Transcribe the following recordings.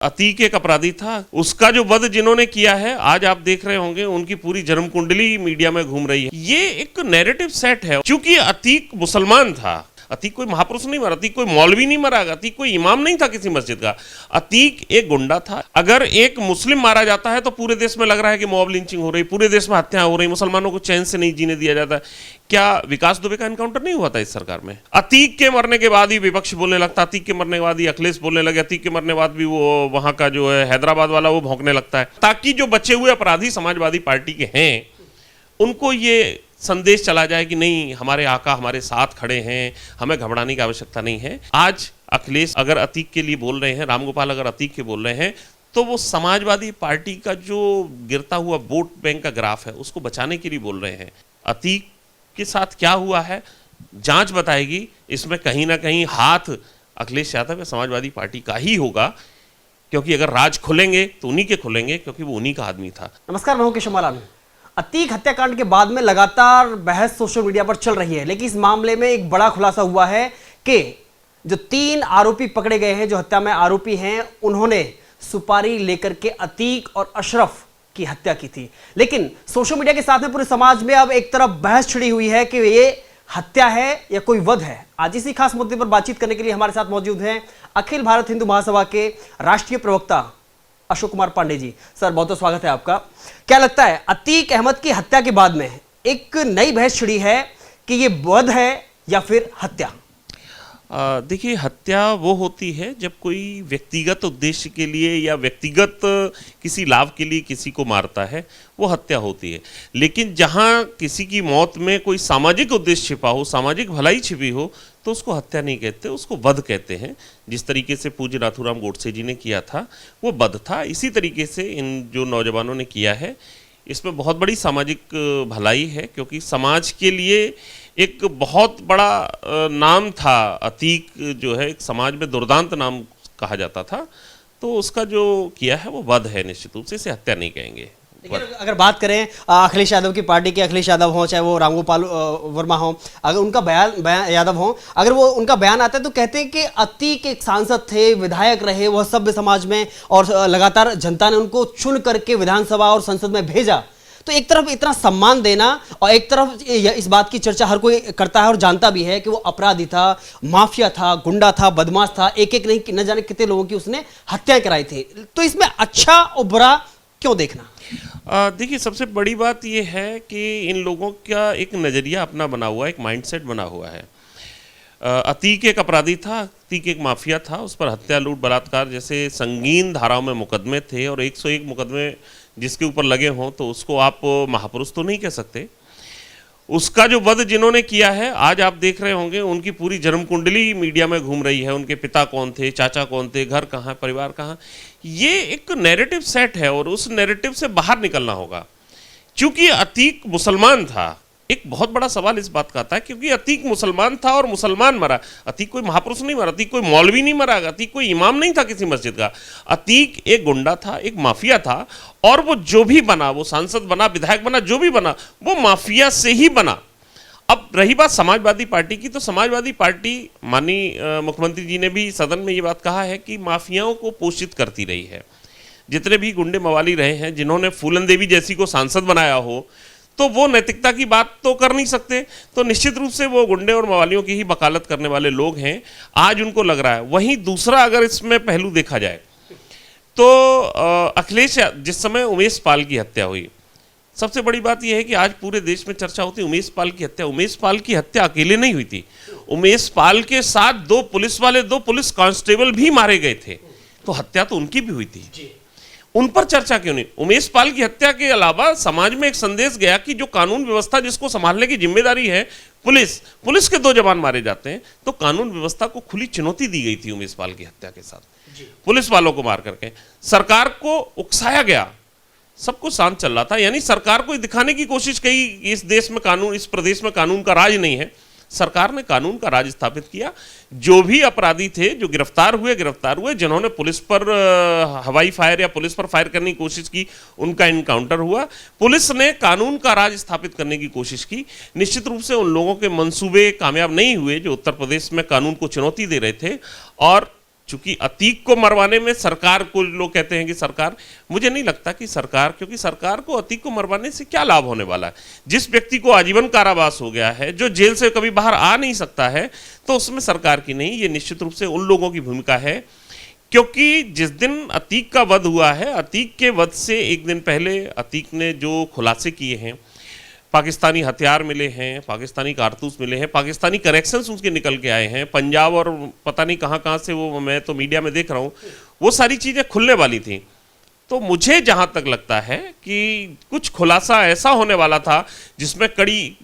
अतीक एक अपराधी था। उसका जो वध जिन्होंने किया है, आज आप देख रहे होंगे उनकी पूरी जन्म कुंडली मीडिया में घूम रही है। ये एक नैरेटिव सेट है। क्योंकि अतीक मुसलमान था, अतीक कोई महापुरुष नहीं मरा, अतीक कोई मौलवी नहीं मरा, अतीक कोई इमाम नहीं था किसी मस्जिद का। अतीक एक गुंडा था। अगर एक मुस्लिम मारा जाता है तो पूरे देश में लग रहा है कि मॉब लिंचिंग हो रही, पूरे देश में हत्याएं हो रही, मुसलमानों को चैन से नहीं जीने दिया जाता। क्या विकास दुबे का एनकाउंटर नहीं हुआ था इस सरकार में? अतीक के मरने के बाद ही विपक्ष बोलने लगता, अतीक के मरने के बाद ही अखिलेश बोलने लगे, अतीक के मरने के बाद भी वो वहां का जो है हैदराबाद वाला वो भौंकने लगता है, ताकि जो बचे हुए अपराधी समाजवादी पार्टी के हैं उनको ये संदेश चला जाए कि नहीं, हमारे आका हमारे साथ खड़े हैं, हमें घबराने की आवश्यकता नहीं है। आज अखिलेश अगर अतीक के लिए बोल रहे हैं, रामगोपाल अगर अतीक के बोल रहे हैं, तो वो समाजवादी पार्टी का जो गिरता हुआ वोट बैंक का ग्राफ है उसको बचाने के लिए बोल रहे हैं। अतीक के साथ क्या हुआ है जांच बताएगी। इसमें कहीं ना कहीं हाथ अखिलेश यादव या समाजवादी पार्टी का ही होगा, क्योंकि अगर राज खुलेंगे तो उन्हीं के खुलेंगे, क्योंकि वो उन्हीं का आदमी था। नमस्कार, मैं हूं केशव मालानी। अतीक हत्याकांड के बाद में लगातार बहस सोशल मीडिया पर चल रही है, लेकिन इस मामले में एक बड़ा खुलासा हुआ है कि जो 3 आरोपी पकड़े गए हैं, जो हत्या में आरोपी हैं, उन्होंने सुपारी लेकर के अतीक और अशरफ की हत्या की थी। लेकिन सोशल मीडिया के साथ में पूरे समाज में अब एक तरफ बहस छिड़ी हुई है कि ये हत्या है या कोई वध है। आज इसी खास मुद्दे पर बातचीत करने के लिए हमारे साथ मौजूद हैं अखिल भारत हिंदू महासभा के राष्ट्रीय प्रवक्ता अशोक कुमार पांडे जी। सर, बहुत बहुत स्वागत है आपका। क्या लगता है, अतीक अहमद की हत्या के बाद में एक नई बहस छिड़ी है कि ये वध है या फिर हत्या? देखिए, हत्या वो होती है जब कोई व्यक्तिगत उद्देश्य के लिए या व्यक्तिगत किसी लाभ के लिए किसी को मारता है, वो हत्या होती है। लेकिन जहाँ किसी की मौत में कोई सामाजिक उद्देश्य छिपा हो, सामाजिक भलाई छिपी हो, तो उसको हत्या नहीं कहते, उसको वध कहते हैं। जिस तरीके से पूज्य नाथूराम गोडसे जी ने किया था वो वध था। इसी तरीके से इन जो नौजवानों ने किया है, इसमें बहुत बड़ी सामाजिक भलाई है, क्योंकि समाज के लिए एक बहुत बड़ा नाम था। अतीक जो है एक समाज में दुर्दांत नाम कहा जाता था, तो उसका जो किया है वो वध है। निश्चित रूप से इसे हत्या नहीं कहेंगे। अगर बात करें अखिलेश यादव की पार्टी के अखिलेश यादव हों, चाहे वो रामगोपाल वर्मा हों, अगर उनका बयान यादव हों, अगर वो उनका बयान आता है तो कहते हैं कि अतीक एक सांसद थे, विधायक रहे, वह सभ्य समाज में, और लगातार जनता ने उनको चुन करके विधानसभा और संसद में भेजा। तो एक तरफ इतना सम्मान देना और एक तरफ इस बात की चर्चा हर कोई करता है और जानता भी है कि वो अपराधी था, माफिया था, गुंडा था, बदमाश था, एक एक नहीं न जाने कितने लोगों की उसने हत्या कराई थी। तो इसमें अच्छा और बुरा क्यों देखना? देखिए, सबसे बड़ी बात यह है कि इन लोगों का एक नज़रिया अपना बना हुआ है, एक माइंडसेट बना हुआ है। अतीक एक अपराधी था, अतीक एक माफिया था, उस पर हत्या, लूट, बलात्कार जैसे संगीन धाराओं में मुकदमे थे, और 101 मुकदमे जिसके ऊपर लगे हों तो उसको आप महापुरुष तो नहीं कह सकते। उसका जो वध जिन्होंने किया है, आज आप देख रहे होंगे उनकी पूरी जन्म कुंडली मीडिया में घूम रही है। उनके पिता कौन थे, चाचा कौन थे, घर कहाँ, परिवार कहाँ। ये एक नैरेटिव सेट है और उस नैरेटिव से बाहर निकलना होगा। क्योंकि अतीक मुसलमान था, एक बहुत बड़ा सवाल इस बात का आता है, क्योंकि अतीक मुसलमान था और मुसलमान मरा। अतीक कोई महापुरुष नहीं मरा, अतीक कोई मौलवी नहीं मरा, अतीक कोई इमाम नहीं था किसी मस्जिद का। अतीक एक गुंडा था, एक माफिया था, और वो जो भी बना, वो सांसद बना, विधायक बना, जो भी बना, वो माफिया से ही बना। अब रही बात समाजवादी पार्टी की, तो समाजवादी पार्टी माननीय मुख्यमंत्री जी ने भी सदन में ये बात कहा है कि माफियाओं को पोषित करती रही है। जितने भी गुंडे मवाली रहे हैं, जिन्होंने फूलन देवी जैसी को सांसद बनाया हो, तो वो नैतिकता की बात तो कर नहीं सकते। तो निश्चित रूप से वो गुंडे और मवालियों की ही वकालत करने वाले लोग हैं, आज उनको लग रहा है। वहीं दूसरा अगर इसमें पहलू देखा जाए तो अखिलेश, जिस समय उमेश पाल की हत्या हुई, सबसे बड़ी बात यह है कि आज पूरे देश में चर्चा होती है उमेश पाल की हत्या। उमेश पाल की हत्या अकेले नहीं हुई थी, उमेश पाल के साथ 2 पुलिस वाले, 2 पुलिस कांस्टेबल भी मारे गए थे, तो हत्या तो उनकी भी हुई थी। उन पर चर्चा क्यों नहीं? उमेश पाल की हत्या के अलावा समाज में एक संदेश गया कि जो कानून व्यवस्था जिसको संभालने की जिम्मेदारी है पुलिस के 2 जवान मारे जाते हैं, तो कानून व्यवस्था को खुली चुनौती दी गई थी उमेश पाल की हत्या के साथ। पुलिस वालों को मार करके सरकार को उकसाया गया, सब कुछ शांत चल रहा था। यानी सरकार को दिखाने की कोशिश की इस देश में कानून, इस प्रदेश में कानून का राज नहीं है। सरकार ने कानून का राज स्थापित किया। जो भी अपराधी थे, जो गिरफ्तार हुए, जिन्होंने पुलिस पर हवाई फायर या पुलिस पर फायर करने की कोशिश की, उनका इनकाउंटर हुआ। पुलिस ने कानून का राज स्थापित करने की कोशिश की। निश्चित रूप से उन लोगों के मंसूबे कामयाब नहीं हुए जो उत्तर प्रदेश में कानून को चुनौती दे रहे थे, और चूंकि अतीक को मरवाने में सरकार को, लोग कहते हैं कि सरकार, मुझे नहीं लगता कि सरकार, क्योंकि सरकार को अतीक को मरवाने से क्या लाभ होने वाला है। जिस व्यक्ति को आजीवन कारावास हो गया है, जो जेल से कभी बाहर आ नहीं सकता है, तो उसमें सरकार की नहीं, ये निश्चित रूप से उन लोगों की भूमिका है। क्योंकि जिस दिन अतीक का वध हुआ है, अतीक के वध से एक दिन पहले अतीक ने जो खुलासे किए हैं, पाकिस्तानी हथियार मिले हैं, पाकिस्तानी कारतूस मिले हैं, पाकिस्तानी करेक्शंस उसके निकल के आए हैं, पंजाब और पता नहीं कहाँ से, वो मैं तो मीडिया में देख रहा हूँ, वो सारी चीज़ें खुलने वाली थी। तो मुझे जहाँ तक लगता है कि कुछ खुलासा ऐसा होने वाला था जिसमें कड़ी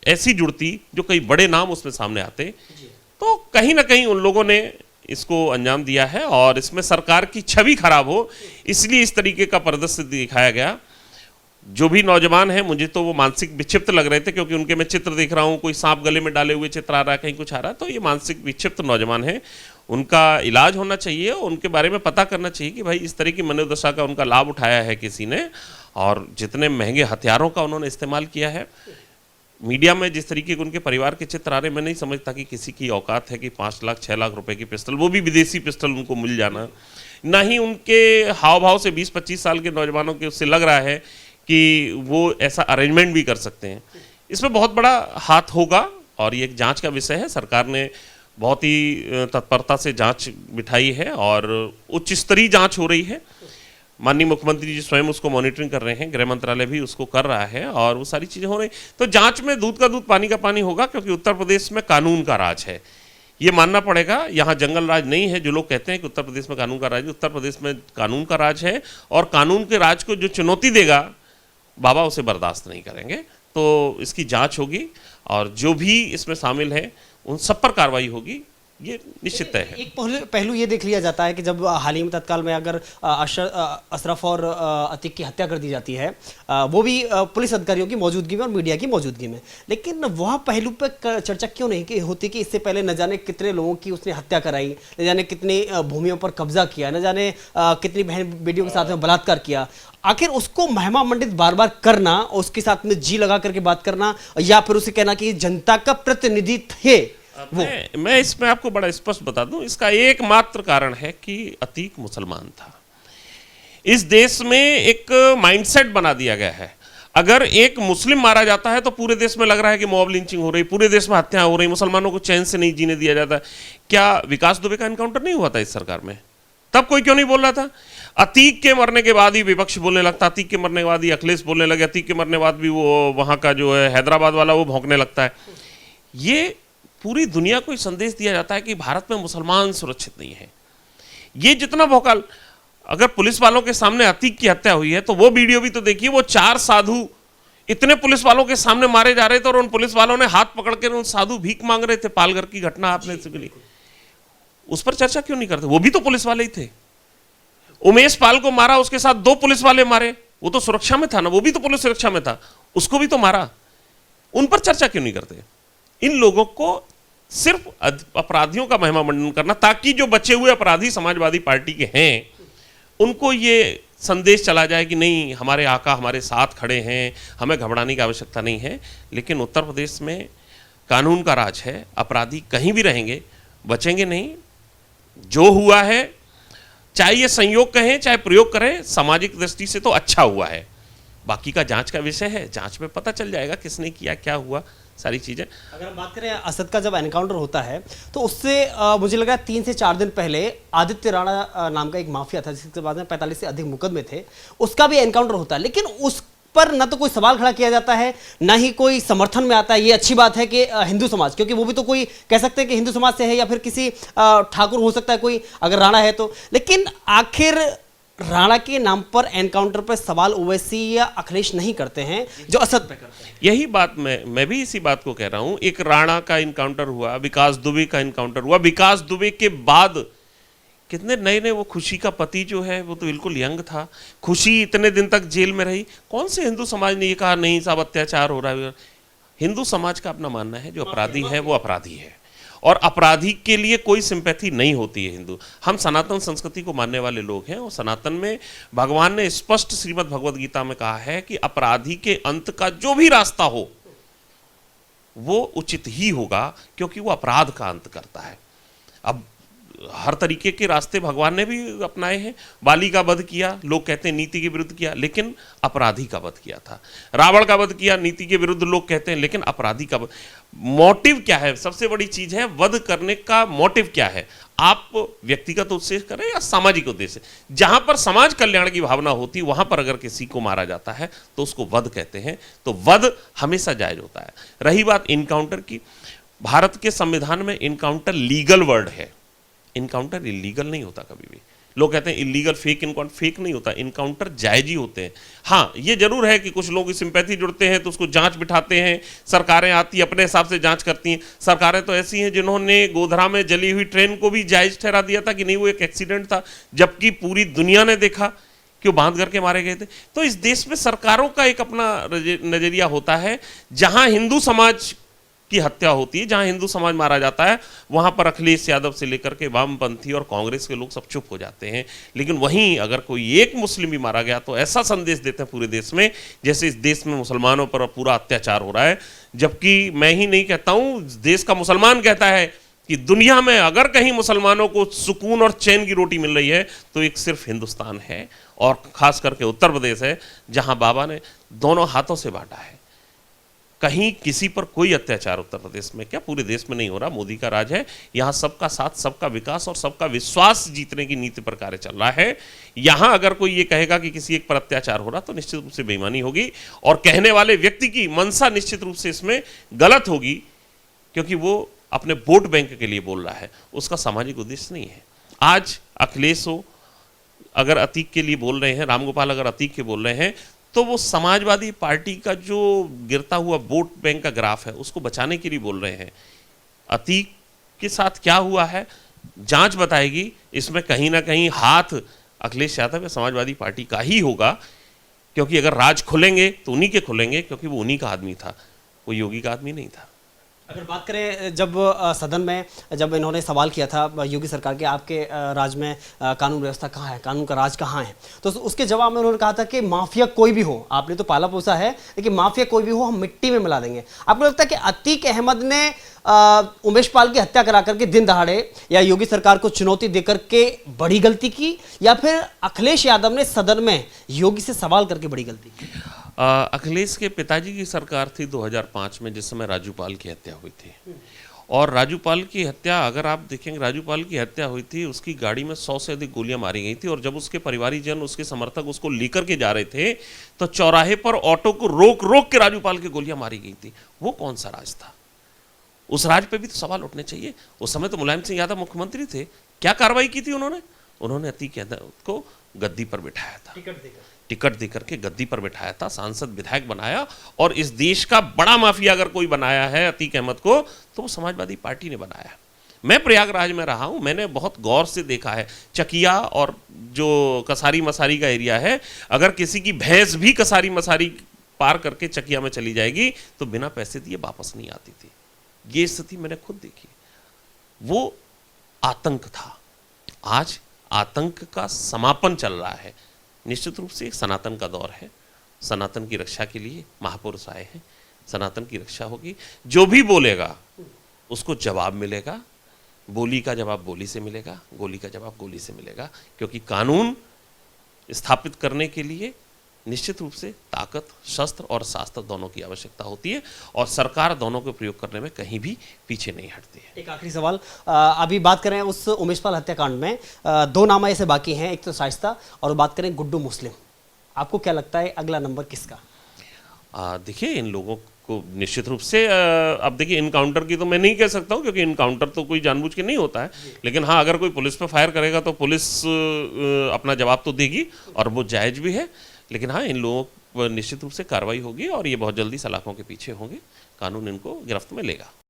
ऐसी जुड़ती, जो कई बड़े नाम उसमें सामने आते, तो कहीं ना कहीं उन लोगों ने इसको अंजाम दिया है और इसमें सरकार की छवि खराब हो, इसलिए इस तरीके का परिदृश्य दिखाया गया। जो भी नौजवान हैं, मुझे तो वो मानसिक विक्षिप्त लग रहे थे, क्योंकि उनके मैं चित्र देख रहा हूँ, कोई सांप गले में डाले हुए चित्र आ रहा है, कहीं कुछ आ रहा है, तो ये मानसिक विक्षिप्त नौजवान हैं, उनका इलाज होना चाहिए, उनके बारे में पता करना चाहिए कि भाई इस तरह की मनोदशा का उनका लाभ उठाया है किसी ने, और जितने महंगे हथियारों का उन्होंने इस्तेमाल किया है। मीडिया में जिस तरीके के उनके परिवार के चित्र आ रहे, मैं नहीं समझता कि किसी की औकात है कि 5 लाख 6 लाख रुपए की पिस्टल, वो भी विदेशी पिस्टल उनको मिल जाना, ना ही उनके हाव भाव से 20-25 साल के नौजवानों के उससे लग रहा है कि वो ऐसा अरेंजमेंट भी कर सकते हैं। इसमें बहुत बड़ा हाथ होगा और ये एक जांच का विषय है। सरकार ने बहुत ही तत्परता से जांच बिठाई है और उच्च स्तरीय जांच हो रही है। माननीय मुख्यमंत्री जी स्वयं उसको मॉनिटरिंग कर रहे हैं, गृह मंत्रालय भी उसको कर रहा है और वो सारी चीज़ें हो रही। तो जांच में दूध का दूध पानी का पानी होगा, क्योंकि उत्तर प्रदेश में कानून का राज है, ये मानना पड़ेगा। यहाँ जंगल राज नहीं है। जो लोग कहते हैं कि उत्तर प्रदेश में कानून का राज है, उत्तर प्रदेश में कानून का राज है और कानून के राज को जो चुनौती देगा, बाबा उसे बर्दाश्त नहीं करेंगे। तो इसकी जांच होगी और जो भी इसमें शामिल है उन सब पर कार्रवाई होगी, ये निश्चित है। एक पहलू ये देख लिया जाता है कि जब हाल ही में तत्काल में अगर अशरफ और अतीक की हत्या कर दी जाती है, वो भी पुलिस अधिकारियों की मौजूदगी में और मीडिया की मौजूदगी में, लेकिन वह पहलू पर चर्चा क्यों नहीं होती कि इससे पहले न जाने कितने लोगों की उसने हत्या कराई, न जाने कितनी भूमियों पर कब्जा किया, न जाने कितनी बहन बेटियों के साथ में बलात्कार किया। आखिर उसको महिमा मंडित बार बार करना, उसके साथ में जी लगा करके बात करना, या फिर उसे कहना कि जनता का प्रतिनिधि थे मैं इसमें आपको बड़ा स्पष्ट बता दूं, इसका एकमात्र कारण है कि अतीक मुसलमान था। इस देश में एक माइंडसेट बना दिया गया है, अगर एक मुस्लिम मारा जाता है तो पूरे देश में लग रहा है कि मॉब लिंचिंग हो रही, पूरे देश में हत्याएं हो रही, मुसलमानों को चैन से नहीं जीने दिया जाता। क्या विकास दुबे का एनकाउंटर नहीं हुआ था इस सरकार में? तब कोई क्यों नहीं बोल रहा था? अतीक के मरने के बाद ही विपक्ष बोलने लगता, अतीक के मरने के बाद ही अखिलेश बोलने लगे, अतीक के मरने के बाद भी वो वहां का जो है हैदराबाद वाला वो भौंकने लगता है। ये पूरी दुनिया को संदेश दिया जाता है कि भारत में मुसलमान सुरक्षित नहीं है। ये जितना भौकाल, अगर पुलिस वालों के सामने अतीक की हत्या हुई है तो वो वीडियो भी तो देखिए, वो 4 साधु इतने पुलिस वालों के सामने मारे जा रहे थे और उन पुलिस वालों ने हाथ पकड़ के उन साधु भीख मांग रहे थे। पालघर की घटना आपने सुनी, उस पर चर्चा क्यों नहीं करते? वो भी तो पुलिस वाले ही थे। उमेश पाल को मारा, उसके साथ 2 पुलिस वाले मारे, वो तो सुरक्षा में था ना, वो भी तो पुलिस सुरक्षा में था, उसको भी तो मारा। उन पर चर्चा क्यों नहीं करते? इन लोगों को सिर्फ अपराधियों का महिमा मंडन करना, ताकि जो बचे हुए अपराधी समाजवादी पार्टी के हैं उनको ये संदेश चला जाए कि नहीं, हमारे आका हमारे साथ खड़े हैं, हमें घबराने की आवश्यकता नहीं है। लेकिन उत्तर प्रदेश में कानून का राज है, अपराधी कहीं भी रहेंगे, बचेंगे नहीं। जो हुआ है, चाहे ये संयोग कहें चाहे प्रयोग करें, सामाजिक दृष्टि से तो अच्छा हुआ है। बाकी का जांच का विषय है, जांच में पता चल जाएगा किसने किया, क्या हुआ, सारी चीज़ें। अगर हम बात करें असद का, जब एनकाउंटर होता है तो उससे मुझे लगा 3 से 4 दिन पहले आदित्य राणा नाम का एक माफिया था, जिसके बाद में 45 से अधिक मुकदमे थे, उसका भी एनकाउंटर होता है। लेकिन उस पर न तो कोई सवाल खड़ा किया जाता है, ना ही कोई समर्थन में आता है। ये अच्छी बात है कि हिंदू समाज, क्योंकि वो भी तो कोई कह सकते हैं कि हिंदू समाज से है, या फिर किसी ठाकुर हो सकता है कोई, अगर राणा है तो। लेकिन आखिर राणा के नाम पर एनकाउंटर पर सवाल ओवैसी या अखिलेश नहीं करते हैं, जो असद पे करते हैं। यही बात मैं भी इसी बात को कह रहा हूं। एक राणा का इनकाउंटर हुआ, विकास दुबे का इनकाउंटर हुआ। विकास दुबे के बाद कितने नए नए, वो खुशी का पति जो है वो तो बिल्कुल यंग था, खुशी इतने दिन तक जेल में रही। कौन से हिंदू समाज ने ये कहा नहीं साहब अत्याचार हो रहा है? हिंदू समाज का अपना मानना है, जो अपराधी है वो अपराधी है, और अपराधी के लिए कोई सिंपैथी नहीं होती है। हिंदू, हम सनातन संस्कृति को मानने वाले लोग हैं, और सनातन में भगवान ने स्पष्ट श्रीमद् भगवद गीता में कहा है कि अपराधी के अंत का जो भी रास्ता हो वो उचित ही होगा, क्योंकि वो अपराध का अंत करता है। अब हर तरीके के रास्ते भगवान ने भी अपनाए हैं। बाली का वध किया, लोग कहते हैं नीति के विरुद्ध किया, लेकिन अपराधी का वध किया था। रावण का वध किया, नीति के विरुद्ध लोग कहते हैं, लेकिन अपराधी का वध। मोटिव क्या है? सबसे बड़ी चीज है वध करने का मोटिव क्या है। आप व्यक्तिगत उद्देश्य करें या सामाजिक उद्देश्य, जहां पर समाज कल्याण की भावना होती है वहां पर अगर किसी को मारा जाता है तो उसको वध कहते हैं। तो वध हमेशा जायज होता है। रही बात इनकाउंटर की, भारत के संविधान में इनकाउंटर लीगल वर्ड है। इनकाउंटर इलीगल नहीं होता कभी भी। लोग कहते हैं इलीगल, फेक इनकाउंटर, फेक नहीं होता। इनकाउंटर जायज ही होते हैं। हाँ, ये जरूर है कि कुछ लोग सिंपैथी जुड़ते हैं तो उसको जांच बिठाते हैं, सरकारें आती अपने हिसाब से जांच करती हैं। सरकारें तो ऐसी हैं जिन्होंने गोधरा में जली हुई ट्रेन को भी जायज ठहरा दिया था कि नहीं वो एक एक्सीडेंट था, जबकि पूरी दुनिया ने देखा कि वो बांध करके मारे गए थे। तो इस देश में सरकारों का एक अपना नजरिया होता है। जहां हिंदू समाज की हत्या होती है, जहां हिंदू समाज मारा जाता है, वहां पर अखिलेश यादव से लेकर के वामपंथी और कांग्रेस के लोग सब चुप हो जाते हैं। लेकिन वहीं अगर कोई एक मुस्लिम भी मारा गया तो ऐसा संदेश देते हैं पूरे देश में जैसे इस देश में मुसलमानों पर पूरा अत्याचार हो रहा है। जबकि मैं ही नहीं कहता हूं, देश का मुसलमान कहता है कि दुनिया में अगर कहीं मुसलमानों को सुकून और चैन की रोटी मिल रही है तो एक सिर्फ हिंदुस्तान है, और खास करके उत्तर प्रदेश है, जहां बाबा ने दोनों हाथों से बांटा है। कहीं किसी पर कोई अत्याचार उत्तर प्रदेश में क्या पूरे देश में नहीं हो रहा। मोदी का राज है, यहां सबका साथ, सबका विकास और सबका विश्वास जीतने की नीति पर कार्य चल रहा है। यहां अगर कोई ये कहेगा कि किसी एक पर अत्याचार हो रहा तो निश्चित रूप से बेईमानी होगी, और कहने वाले व्यक्ति की मंशा निश्चित रूप से इसमें गलत होगी, क्योंकि वो अपने वोट बैंक के लिए बोल रहा है, उसका सामाजिक उद्देश्य नहीं है। आज अखिलेश हो अगर अतीक के लिए बोल रहे हैं, रामगोपाल अगर अतीक के बोल रहे हैं, तो वो समाजवादी पार्टी का जो गिरता हुआ वोट बैंक का ग्राफ है उसको बचाने के लिए बोल रहे हैं। अतीक के साथ क्या हुआ है जांच बताएगी। इसमें कहीं ना कहीं हाथ अखिलेश यादव या समाजवादी पार्टी का ही होगा, क्योंकि अगर राज खुलेंगे तो उन्हीं के खुलेंगे, क्योंकि वो उन्हीं का आदमी था, वो योगी का आदमी नहीं था। अगर बात करें जब सदन में जब इन्होंने सवाल किया था योगी सरकार के, आपके राज में कानून व्यवस्था कहाँ है, कानून का राज कहाँ है, तो उसके जवाब में उन्होंने कहा था कि माफिया कोई भी हो, आपने तो पाला पोसा है, लेकिन माफिया कोई भी हो हम मिट्टी में मिला देंगे। आपको लगता है कि अतीक अहमद ने उमेश पाल की हत्या करा करके दिन दहाड़े या योगी सरकार को चुनौती देकर के बड़ी गलती की, या फिर अखिलेश यादव ने सदन में योगी से सवाल करके बड़ी गलती की? अखिलेश के पिताजी की सरकार थी 2005 में, जिस समय राजू पाल की हत्या हुई थी। और राजू पाल की हत्या अगर आप देखेंगे, राजू पाल की हत्या हुई थी, उसकी गाड़ी में 100 से अधिक गोलियां मारी गई थी, और जब उसके परिवारीजन, उसके समर्थक उसको लेकर के जा रहे थे तो चौराहे पर ऑटो को रोक रोक के राजू पाल की गोलियां मारी गई थी। वो कौन सा राज था? उस राज पे भी तो सवाल उठने चाहिए। उस समय तो मुलायम सिंह यादव मुख्यमंत्री थे, क्या कार्रवाई की थी उन्होंने? उन्होंने अतीक यादव को गद्दी पर बिठाया था, टिकट देकर के गद्दी पर बिठाया था, सांसद विधायक बनाया, और इस देश का बड़ा माफिया अगर कोई बनाया है अतीक अहमद को तो वो समाजवादी पार्टी ने बनाया। मैं प्रयागराज में रहा हूं, मैंने बहुत गौर से देखा है, चकिया और जो कसारी मसारी का एरिया है, अगर किसी की भैंस भी कसारी मसारी पार करके चकिया में चली जाएगी तो बिना पैसे दिए वापस नहीं आती थी। ये स्थिति मैंने खुद देखी। वो आतंक था। आज आतंक का समापन चल रहा है। निश्चित रूप से एक सनातन का दौर है। सनातन की रक्षा के लिए महापुरुष आए हैं, सनातन की रक्षा होगी। जो भी बोलेगा उसको जवाब मिलेगा। बोली का जवाब बोली से मिलेगा, गोली का जवाब गोली से मिलेगा, क्योंकि कानून स्थापित करने के लिए निश्चित रूप से ताकत, शस्त्र और शास्त्र दोनों की आवश्यकता होती है, और सरकार दोनों को प्रयोग करने में कहीं भी पीछे नहीं हटती है। एक आखिरी सवाल, अभी बात करें उस उमेश पाल हत्याकांड में दो नाम ऐसे बाकी हैं, एक तो शाइस्ता और बात करें गुड्डू मुस्लिम। आपको क्या लगता है अगला नंबर किसका? देखिए, इन लोगों को निश्चित रूप से अब देखिए, इनकाउंटर की तो मैं नहीं कह सकता हूँ, क्योंकि इनकाउंटर तो कोई जानबूझ के नहीं होता है, लेकिन हाँ, अगर कोई पुलिस पे फायर करेगा तो पुलिस अपना जवाब तो देगी, और वो जायज भी है। लेकिन हाँ, इन लोगों पर निश्चित रूप से कार्रवाई होगी, और ये बहुत जल्दी सलाखों के पीछे होंगे, कानून इनको गिरफ्त में लेगा।